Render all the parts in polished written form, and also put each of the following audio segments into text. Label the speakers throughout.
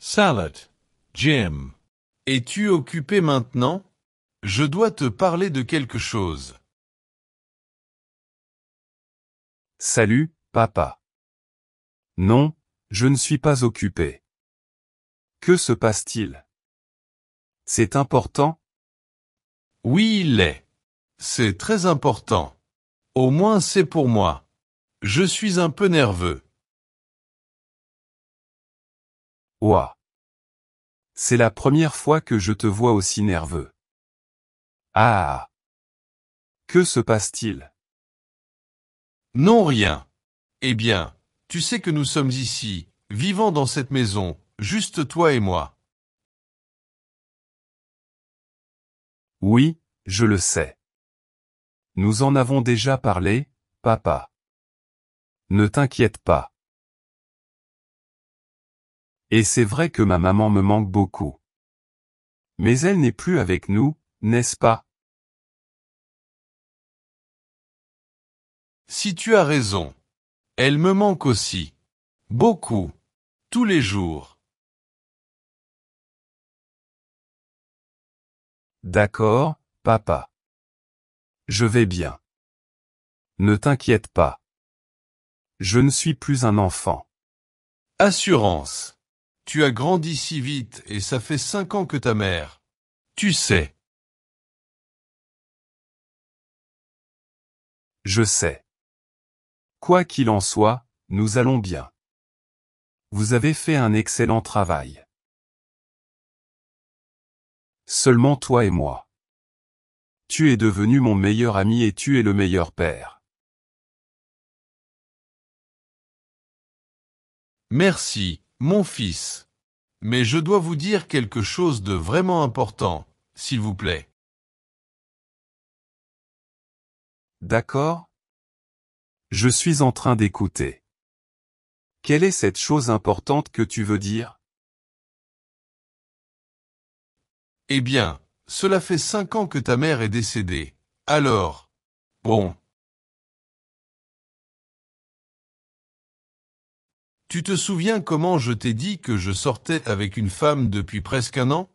Speaker 1: Salad. Jim.
Speaker 2: Es-tu occupé maintenant? Je dois te parler de quelque chose.
Speaker 3: Salut, papa. Non, je ne suis pas occupé. Que se passe-t-il? C'est important?
Speaker 2: Oui, il l'est. C'est très important. Au moins c'est pour moi. Je suis un peu nerveux.
Speaker 3: Ouah. C'est la première fois que je te vois aussi nerveux. Ah. Que se passe-t-il?
Speaker 2: Non, rien. Eh bien, tu sais que nous sommes ici, vivant dans cette maison, juste toi et moi.
Speaker 3: Oui, je le sais. Nous en avons déjà parlé, papa. Ne t'inquiète pas. Et c'est vrai que ma maman me manque beaucoup. Mais elle n'est plus avec nous, n'est-ce pas?
Speaker 2: Si tu as raison. Elle me manque aussi. Beaucoup. Tous les jours.
Speaker 3: D'accord, papa. Je vais bien. Ne t'inquiète pas. Je ne suis plus un enfant.
Speaker 2: Assurance. Tu as grandi si vite et ça fait 5 ans que ta mère. Tu sais.
Speaker 3: Je sais. Quoi qu'il en soit, nous allons bien. Vous avez fait un excellent travail. Seulement toi et moi. Tu es devenu mon meilleur ami et tu es le meilleur père.
Speaker 2: Merci, mon fils. Mais je dois vous dire quelque chose de vraiment important, s'il vous plaît.
Speaker 3: D'accord? Je suis en train d'écouter. Quelle est cette chose importante que tu veux dire?
Speaker 2: Eh bien, cela fait 5 ans que ta mère est décédée. Alors, bon. Tu te souviens comment je t'ai dit que je sortais avec une femme depuis presque un an?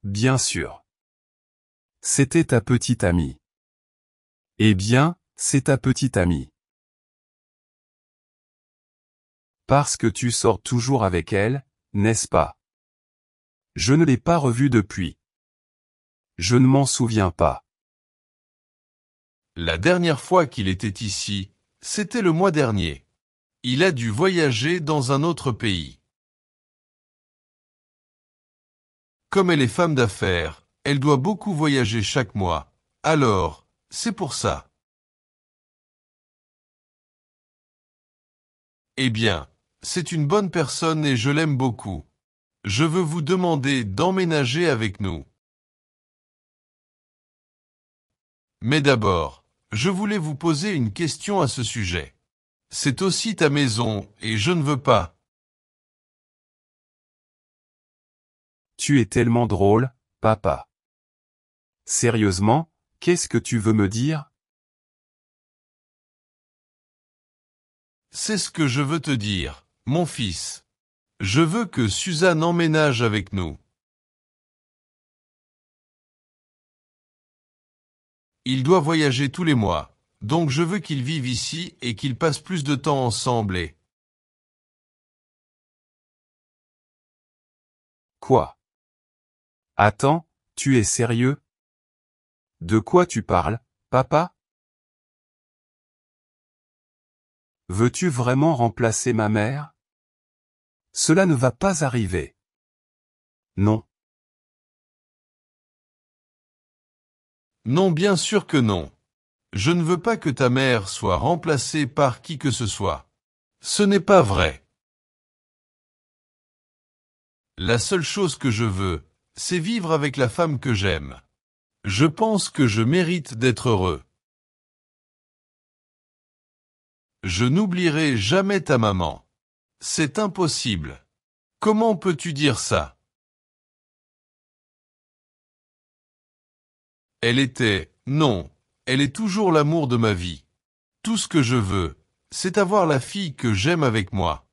Speaker 3: Bien sûr. C'était ta petite amie. Eh bien, c'est ta petite amie. Parce que tu sors toujours avec elle, n'est-ce pas? Je ne l'ai pas revue depuis. Je ne m'en souviens pas.
Speaker 2: La dernière fois qu'il était ici, c'était le mois dernier. Il a dû voyager dans un autre pays. Comme elle est femme d'affaires, elle doit beaucoup voyager chaque mois. Alors, c'est pour ça. Eh bien, c'est une bonne personne et je l'aime beaucoup. Je veux vous demander d'emménager avec nous. Mais d'abord, je voulais vous poser une question à ce sujet. C'est aussi ta maison et je ne veux pas.
Speaker 3: Tu es tellement drôle, papa. Sérieusement, qu'est-ce que tu veux me dire?
Speaker 2: C'est ce que je veux te dire, mon fils. Je veux que Suzanne emménage avec nous. Il doit voyager tous les mois, donc je veux qu'ils vivent ici et qu'ils passent plus de temps ensemble et...
Speaker 3: Quoi? Attends, tu es sérieux? De quoi tu parles, papa? Veux-tu vraiment remplacer ma mère? Cela ne va pas arriver. Non.
Speaker 2: Non, bien sûr que non. Je ne veux pas que ta mère soit remplacée par qui que ce soit. Ce n'est pas vrai. La seule chose que je veux, c'est vivre avec la femme que j'aime. Je pense que je mérite d'être heureux. Je n'oublierai jamais ta maman. C'est impossible. Comment peux-tu dire ça? Non, elle est toujours l'amour de ma vie. Tout ce que je veux, c'est avoir la fille que j'aime avec moi.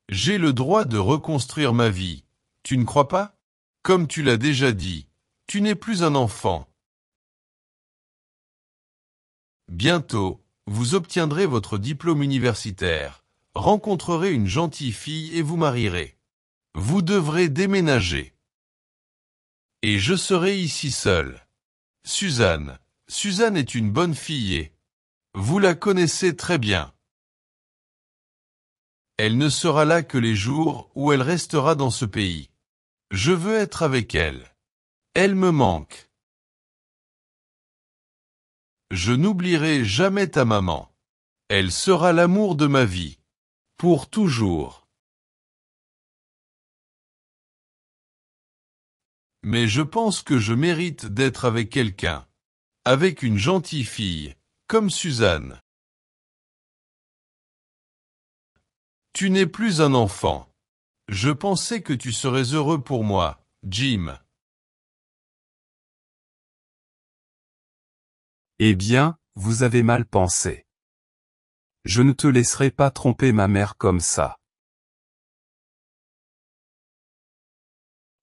Speaker 2: J'ai le droit de reconstruire ma vie, tu ne crois pas? Comme tu l'as déjà dit, tu n'es plus un enfant. Bientôt, vous obtiendrez votre diplôme universitaire, rencontrerez une gentille fille et vous marierez. Vous devrez déménager. Et je serai ici seul. Suzanne. Suzanne est une bonne fille et vous la connaissez très bien. Elle ne sera là que les jours où elle restera dans ce pays. Je veux être avec elle. Elle me manque. Je n'oublierai jamais ta maman. Elle sera l'amour de ma vie. Pour toujours. Mais je pense que je mérite d'être avec quelqu'un. Avec une gentille fille, comme Suzanne. Tu n'es plus un enfant. Je pensais que tu serais heureux pour moi, Jim.
Speaker 3: Eh bien, vous avez mal pensé. Je ne te laisserai pas tromper ma mère comme ça.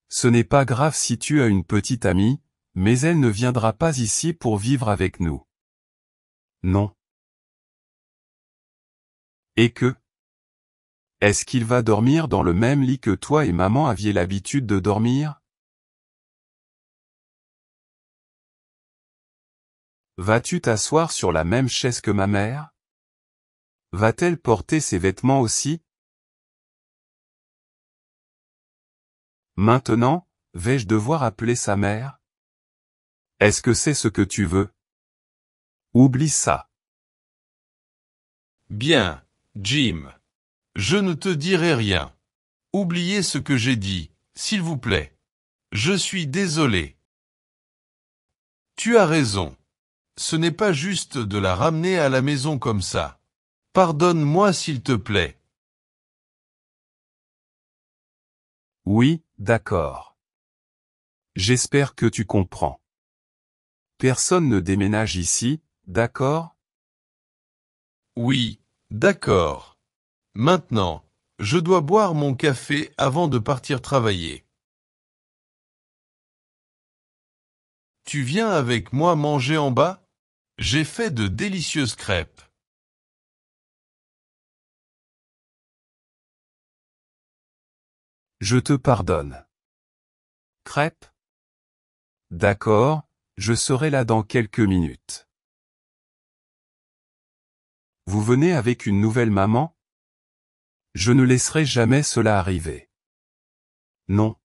Speaker 3: Ce n'est pas grave si tu as une petite amie, mais elle ne viendra pas ici pour vivre avec nous. Non. Et que? Est-ce qu'il va dormir dans le même lit que toi et maman aviez l'habitude de dormir? Vas-tu t'asseoir sur la même chaise que ma mère? Va-t-elle porter ses vêtements aussi? Maintenant, vais-je devoir appeler sa mère? Est-ce que c'est ce que tu veux? Oublie ça.
Speaker 2: Bien, Jim. Je ne te dirai rien. Oubliez ce que j'ai dit, s'il vous plaît. Je suis désolé. Tu as raison. Ce n'est pas juste de la ramener à la maison comme ça. Pardonne-moi s'il te plaît.
Speaker 3: Oui, d'accord. J'espère que tu comprends. Personne ne déménage ici, d'accord?
Speaker 2: Oui, d'accord. Maintenant, je dois boire mon café avant de partir travailler. Tu viens avec moi manger en bas? J'ai fait de délicieuses crêpes.
Speaker 3: Je te pardonne. Crêpes? D'accord, je serai là dans quelques minutes. Vous venez avec une nouvelle maman? Je ne laisserai jamais cela arriver. Non.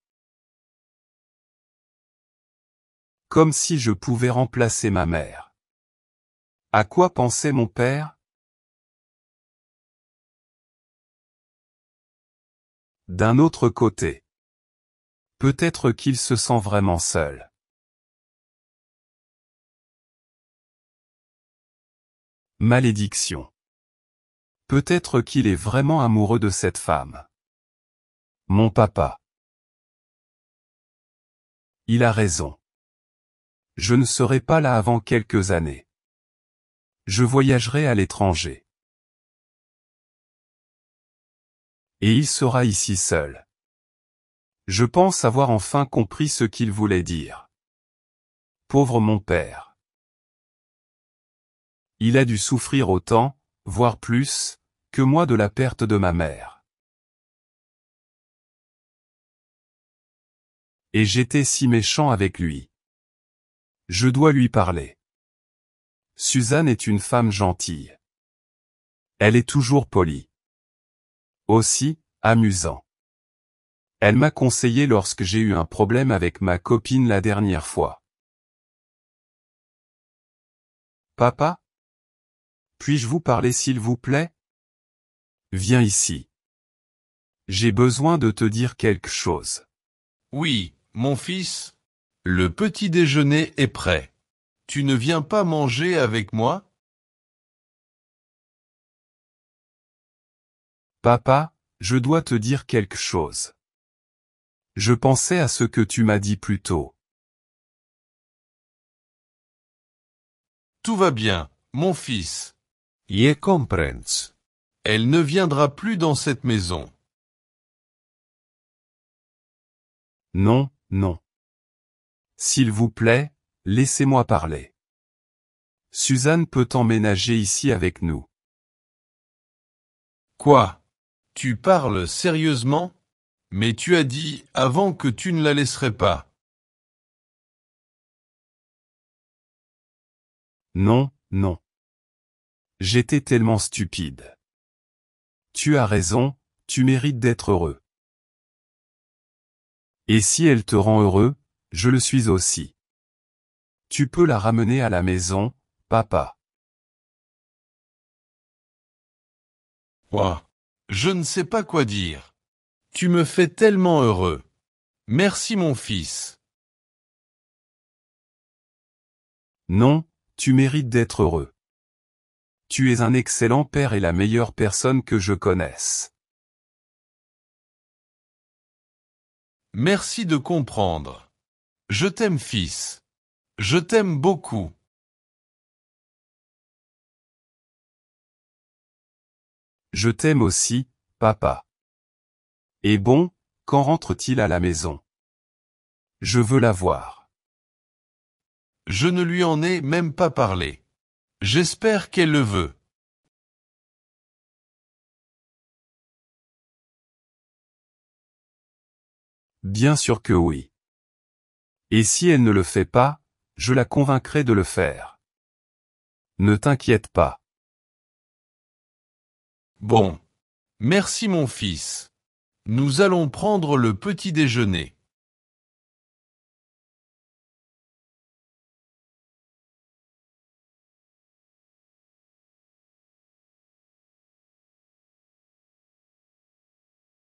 Speaker 3: Comme si je pouvais remplacer ma mère. À quoi pensait mon père? D'un autre côté. Peut-être qu'il se sent vraiment seul. Malédiction. Peut-être qu'il est vraiment amoureux de cette femme. Mon papa. Il a raison. Je ne serai pas là avant quelques années. Je voyagerai à l'étranger. Et il sera ici seul. Je pense avoir enfin compris ce qu'il voulait dire. Pauvre mon père. Il a dû souffrir autant, voire plus, que moi de la perte de ma mère. Et j'étais si méchant avec lui. Je dois lui parler. Suzanne est une femme gentille. Elle est toujours polie. Aussi, amusant. Elle m'a conseillé lorsque j'ai eu un problème avec ma copine la dernière fois. Papa? Puis-je vous parler s'il vous plaît? Viens ici. J'ai besoin de te dire quelque chose.
Speaker 2: Oui, mon fils. Le petit déjeuner est prêt. Tu ne viens pas manger avec moi?
Speaker 3: Papa, je dois te dire quelque chose. Je pensais à ce que tu m'as dit plus tôt.
Speaker 2: Tout va bien, mon fils.
Speaker 1: Je comprens.
Speaker 2: Elle ne viendra plus dans cette maison.
Speaker 3: Non, non. S'il vous plaît, laissez-moi parler. Suzanne peut emménager ici avec nous.
Speaker 2: Quoi? Tu parles sérieusement? Mais tu as dit avant que tu ne la laisserais pas.
Speaker 3: Non, non. J'étais tellement stupide. Tu as raison, tu mérites d'être heureux. Et si elle te rend heureux, je le suis aussi. Tu peux la ramener à la maison, papa.
Speaker 2: Ouah. Je ne sais pas quoi dire. Tu me fais tellement heureux. Merci mon fils.
Speaker 3: Non, tu mérites d'être heureux. Tu es un excellent père et la meilleure personne que je connaisse.
Speaker 2: Merci de comprendre. Je t'aime fils. Je t'aime beaucoup.
Speaker 3: Je t'aime aussi, papa. Et bon, quand rentre-t-il à la maison? Je veux la voir.
Speaker 2: Je ne lui en ai même pas parlé. J'espère qu'elle le veut.
Speaker 3: Bien sûr que oui. Et si elle ne le fait pas, je la convaincrai de le faire. Ne t'inquiète pas.
Speaker 2: Bon. Merci mon fils. Nous allons prendre le petit déjeuner.